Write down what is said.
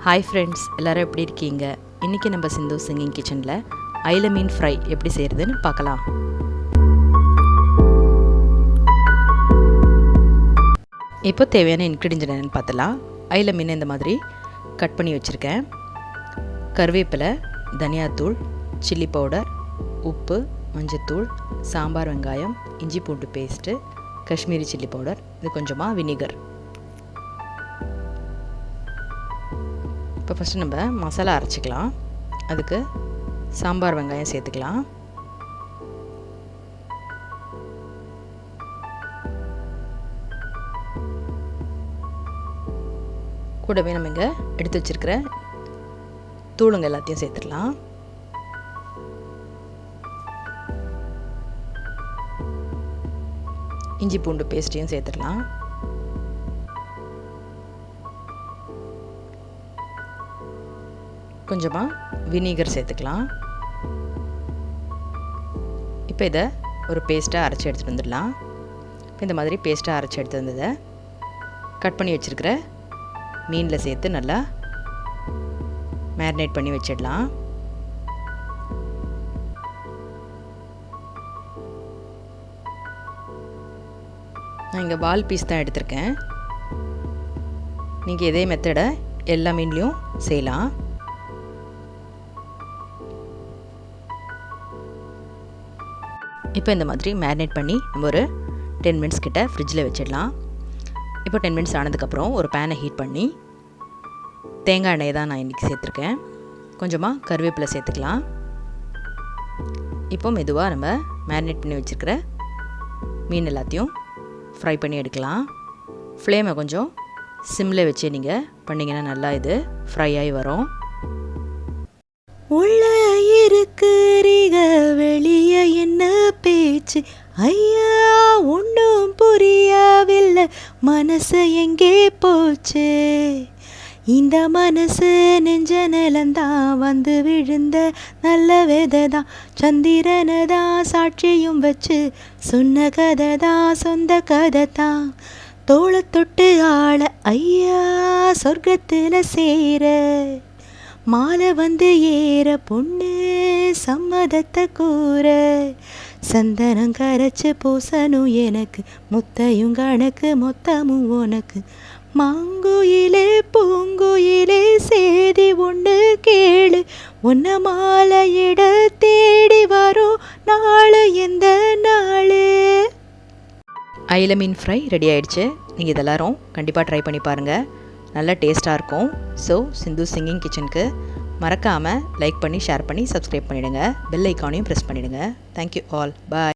Hi friends, எல்லோரும் எப்படி இருக்கீங்க? இன்றைக்கி நம்ம சிந்து சிங்கிங் கிச்சனில் அயில மீன் ஃப்ரை எப்படி செய்கிறதுன்னு பார்க்கலாம். இப்போ தேவையான இன்க்ரீடியன்ட் என்னென்னு பார்த்தலாம். அயில மீன் இந்த மாதிரி கட் பண்ணி வச்சுருக்கேன். கருவேப்பிலை, தனியாத்தூள், சில்லி பவுடர், உப்பு, மஞ்சத்தூள், சாம்பார் வெங்காயம், இஞ்சி பூண்டு பேஸ்ட்டு, காஷ்மீரி சில்லி பவுடர், இது கொஞ்சமாக வினிகர். இப்போ ஃபஸ்ட்டு நம்ம மசாலா அரைச்சிக்கலாம். அதுக்கு சாம்பார் வெங்காயம் சேர்த்துக்கலாம். கூடவே நம்ம இங்கே எடுத்து வச்சுருக்கிற தூளுங்க எல்லாத்தையும் சேர்த்துடலாம். இஞ்சி பூண்டு பேஸ்ட்டையும் சேர்த்துடலாம். கொஞ்சமாக வினிகர் சேர்த்துக்கலாம். இப்போ இதை ஒரு பேஸ்ட்டாக அரைச்சி எடுத்துகிட்டு வந்துடலாம். இப்போ இந்த மாதிரி பேஸ்ட்டாக அரைச்சி எடுத்து வந்ததை கட் பண்ணி வச்சுருக்கிற மீனில் சேர்த்து நல்லா மேரினேட் பண்ணி வச்சிடலாம். நான் இங்கே வால் பீஸ் தான் எடுத்திருக்கேன். நீங்கள் இதே மெத்தடை எல்லா மீன்லேயும் செய்யலாம். இப்போ இந்த மாதிரி மேரினேட் பண்ணி நம்ம ஒரு 10 மினிட்ஸ் கிட்ட ஃப்ரிட்ஜில் வச்சிடலாம். இப்போ 10 மினிட்ஸ் ஆனதுக்கப்புறம் ஒரு பேனை ஹீட் பண்ணி தேங்காய் எண்ணெய் தான் நான் இன்றைக்கி சேர்த்துருக்கேன். கொஞ்சமாக கருவேப்பிலை சேர்த்துக்கலாம். இப்போ மெதுவாக நம்ம மேரினேட் பண்ணி வச்சுருக்கிற மீன் எல்லாத்தையும் ஃப்ரை பண்ணி எடுக்கலாம். ஃப்ளேமை கொஞ்சம் சிம்மில் வச்சு நீங்கள் பண்ணிங்கன்னா நல்லா இது ஃப்ரை ஆகி வரும். உள்ள இருக்கிறீங்க வெளியே என்ன பேச்சு, ஐயா ஒன்றும் புரியவில்லை, மனசு எங்கே போச்சு, இந்த மனசு நெஞ்ச நிலந்தான் வந்து விழுந்த நல்ல விதை தான், சந்திரனை தான் சாட்சியும் வச்சு சொன்ன கதை தான் சொந்த கதை தான், தோளை தொட்டு ஆள ஐயா சொர்க்கத்தில் சேர, மாலை வந்து ஏற பொண்ணு சம்மதத்தை கூற, சந்தனம் கரைச்சி பூசணும் எனக்கு, முத்தையும் கணக்கு மொத்தமும் உனக்கு, மாங்குயிலே பூங்குயிலே சேதி ஒன்று கேளு, உன்ன மாலையிட தேடி வரும் நாள் எந்த நாள். அயில மீன் ஃப்ரை ரெடி ஆகிடுச்சு. நீங்கள் இதெல்லாரும் கண்டிப்பாக ட்ரை பண்ணி பாருங்கள். நல்லா டேஸ்ட்டாக இருக்கும். ஸோ சிந்து சிங்கிங் கிச்சனுக்கு மறக்காமல் லைக் பண்ணி ஷேர் பண்ணி சப்ஸ்கிரைப் பண்ணிவிடுங்க. பெல் ஐக்கானையும் ப்ரெஸ் பண்ணிவிடுங்க. Thank you all. பாய்.